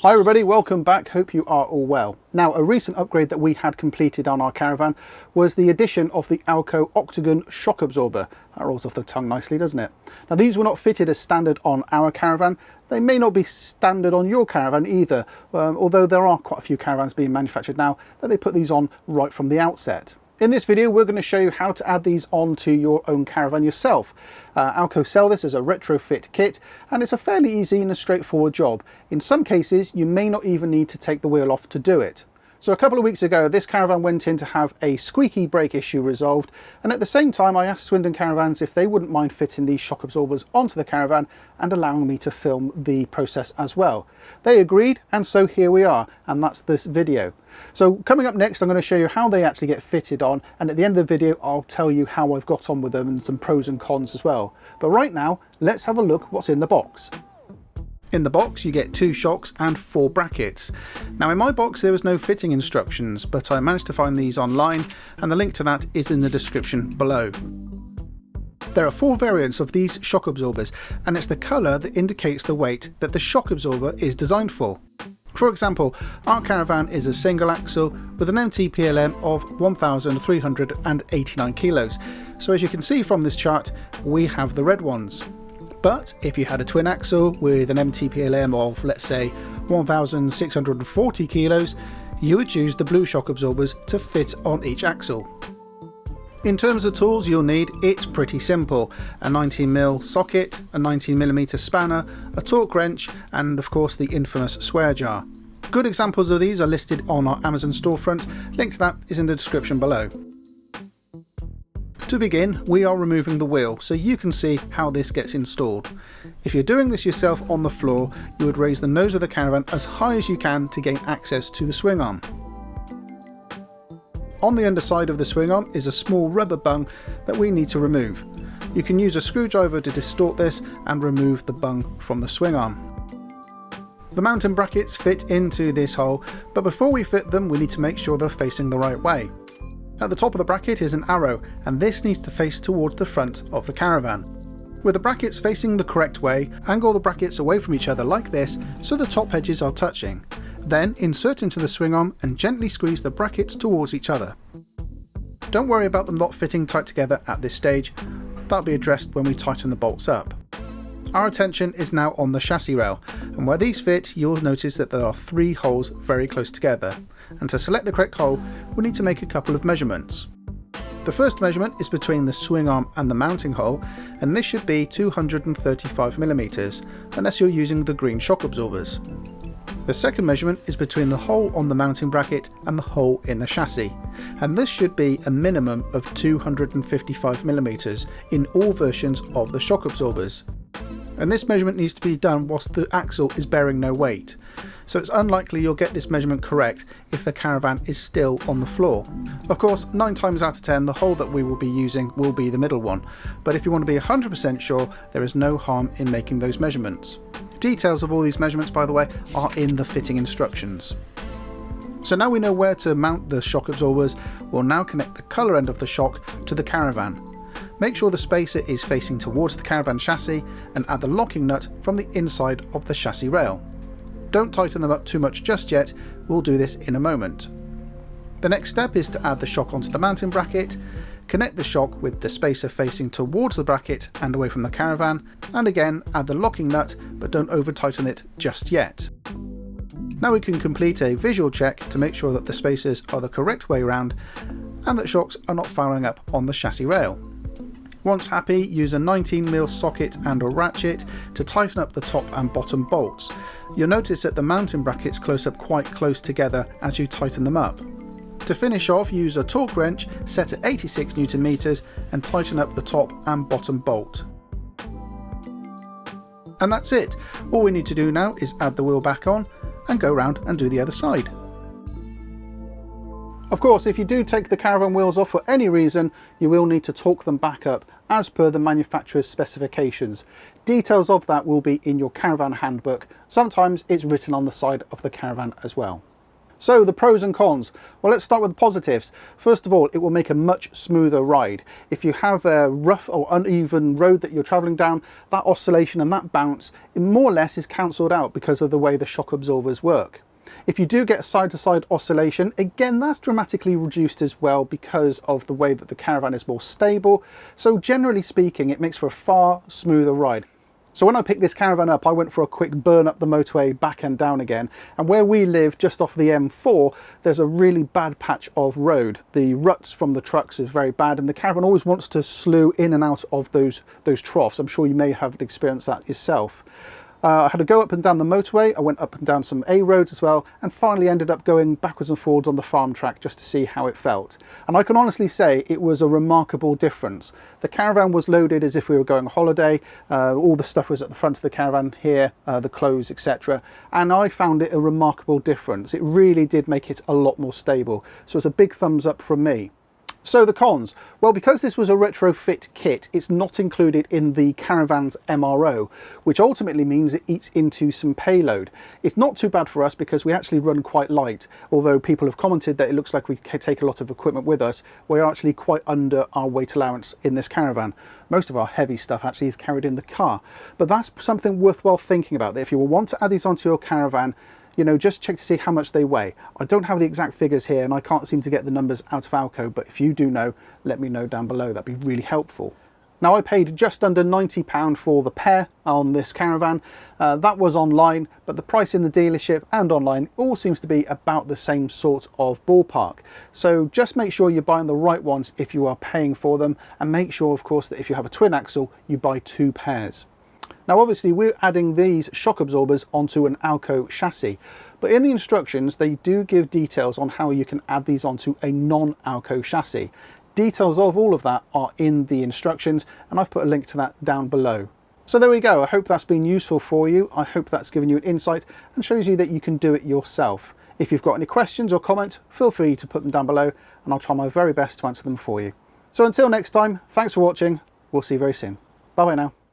Hi everybody, welcome back. Hope you are all well. Now, a recent upgrade that we had completed on our Caravan was the addition of the ALKO octagon shock absorber. That rolls off the tongue nicely, doesn't it? Now, these were not fitted as standard on our Caravan. They may not be standard on your Caravan either, although there are quite a few Caravans being manufactured now that they put these on right from the outset. In this video, we're going to show you how to add these onto your own Caravan yourself. ALKO sell this as a retrofit kit, and it's a fairly easy and a straightforward job. In some cases, you may not even need to take the wheel off to do it. So a couple of weeks ago, this Caravan went in to have a squeaky brake issue resolved, and at the same time I asked Swindon Caravans if they wouldn't mind fitting these shock absorbers onto the Caravan and allowing me to film the process as well. They agreed, and so here we are, and that's this video. So coming up next, I'm going to show you how they actually get fitted on, and at the end of the video I'll tell you how I've got on with them and some pros and cons as well. But right now, let's have a look what's in the box. In the box you get 2 shocks and 4 brackets. Now in my box there was no fitting instructions, but I managed to find these online, and the link to that is in the description below. There are 4 variants of these shock absorbers, and it's the colour that indicates the weight that the shock absorber is designed for. For example, our Caravan is a single axle with an MTPLM of 1,389 kilos. So as you can see from this chart, we have the red ones. But if you had a twin axle with an MTPLM of, let's say, 1,640 kilos, you would use the blue shock absorbers to fit on each axle. In terms of tools you'll need, it's pretty simple. A 19mm socket, a 19mm spanner, a torque wrench, and of course the infamous swear jar. Good examples of these are listed on our Amazon storefront. Link to that is in the description below. To begin, we are removing the wheel so you can see how this gets installed. If you're doing this yourself on the floor, you would raise the nose of the Caravan as high as you can to gain access to the swing arm. On the underside of the swing arm is a small rubber bung that we need to remove. You can use a screwdriver to distort this and remove the bung from the swing arm. The mounting brackets fit into this hole, but before we fit them we need to make sure they're facing the right way. At the top of the bracket is an arrow, and this needs to face towards the front of the Caravan. With the brackets facing the correct way, angle the brackets away from each other like this so the top edges are touching. Then insert into the swing arm and gently squeeze the brackets towards each other. Don't worry about them not fitting tight together at this stage, that'll be addressed when we tighten the bolts up. Our attention is now on the chassis rail, and where these fit you'll notice that there are 3 holes very close together, and to select the correct hole we need to make a couple of measurements. The first measurement is between the swing arm and the mounting hole, and this should be 235mm unless you're using the green shock absorbers. The second measurement is between the hole on the mounting bracket and the hole in the chassis, and this should be a minimum of 255mm in all versions of the shock absorbers. And this measurement needs to be done whilst the axle is bearing no weight, so it's unlikely you'll get this measurement correct if the Caravan is still on the floor. Of course, 9 times out of 10 the hole that we will be using will be the middle one, but if you want to be 100% sure, there is no harm in making those measurements. Details of all these measurements, by the way, are in the fitting instructions. So now we know where to mount the shock absorbers, we'll now connect the colour end of the shock to the Caravan. Make sure the spacer is facing towards the Caravan chassis and add the locking nut from the inside of the chassis rail. Don't tighten them up too much just yet, we'll do this in a moment. The next step is to add the shock onto the mounting bracket, connect the shock with the spacer facing towards the bracket and away from the Caravan, and again add the locking nut, but don't over tighten it just yet. Now we can complete a visual check to make sure that the spacers are the correct way round and that shocks are not fouling up on the chassis rail. Once happy, use a 19mm socket and or ratchet to tighten up the top and bottom bolts. You'll notice that the mounting brackets close up quite close together as you tighten them up. To finish off, use a torque wrench set at 86 Nm and tighten up the top and bottom bolt. And that's it. All we need to do now is add the wheel back on and go round and do the other side. Of course, if you do take the Caravan wheels off for any reason, you will need to torque them back up as per the manufacturer's specifications. Details of that will be in your Caravan handbook. Sometimes it's written on the side of the Caravan as well. So the pros and cons. Well, let's start with the positives. First of all, it will make a much smoother ride. If you have a rough or uneven road that you're traveling down, that oscillation and that bounce, it more or less is cancelled out because of the way the shock absorbers work. If you do get side-to-side oscillation, again, that's dramatically reduced as well because of the way that the Caravan is more stable. So generally speaking, it makes for a far smoother ride. So when I picked this Caravan up, I went for a quick burn up the motorway back and down again. And where we live, just off the M4, there's a really bad patch of road. The ruts from the trucks is very bad, and the Caravan always wants to slew in and out of those troughs. I'm sure you may have experienced that yourself. I had to go up and down the motorway. I went up and down some A roads as well, and finally ended up going backwards and forwards on the farm track just to see how it felt. And I can honestly say it was a remarkable difference. The Caravan was loaded as if we were going on holiday. All the stuff was at the front of the Caravan here, the clothes, etc. And I found it a remarkable difference. It really did make it a lot more stable. So it's a big thumbs up from me. So the cons. Well, because this was a retrofit kit, it's not included in the Caravan's MRO, which ultimately means it eats into some payload. It's not too bad for us because we actually run quite light. Although people have commented that it looks like we take a lot of equipment with us, we're actually quite under our weight allowance in this Caravan. Most of our heavy stuff actually is carried in the car. But that's something worthwhile thinking about. That if you will want to add these onto your Caravan, you know, just check to see how much they weigh. I don't have the exact figures here and I can't seem to get the numbers out of ALKO, but if you do know, let me know down below. That'd be really helpful. Now, I paid just under £90 for the pair on this Caravan. That was online, but the price in the dealership and online all seems to be about the same sort of ballpark. So just make sure you're buying the right ones if you are paying for them, and make sure, of course, that if you have a twin axle, you buy 2 pairs. Now obviously we're adding these shock absorbers onto an ALKO chassis, but in the instructions they do give details on how you can add these onto a non-ALKO chassis. Details of all of that are in the instructions, and I've put a link to that down below. So there we go. I hope that's been useful for you. I hope that's given you an insight and shows you that you can do it yourself. If you've got any questions or comments, feel free to put them down below and I'll try my very best to answer them for you. So until next time, thanks for watching. We'll see you very soon. Bye bye now.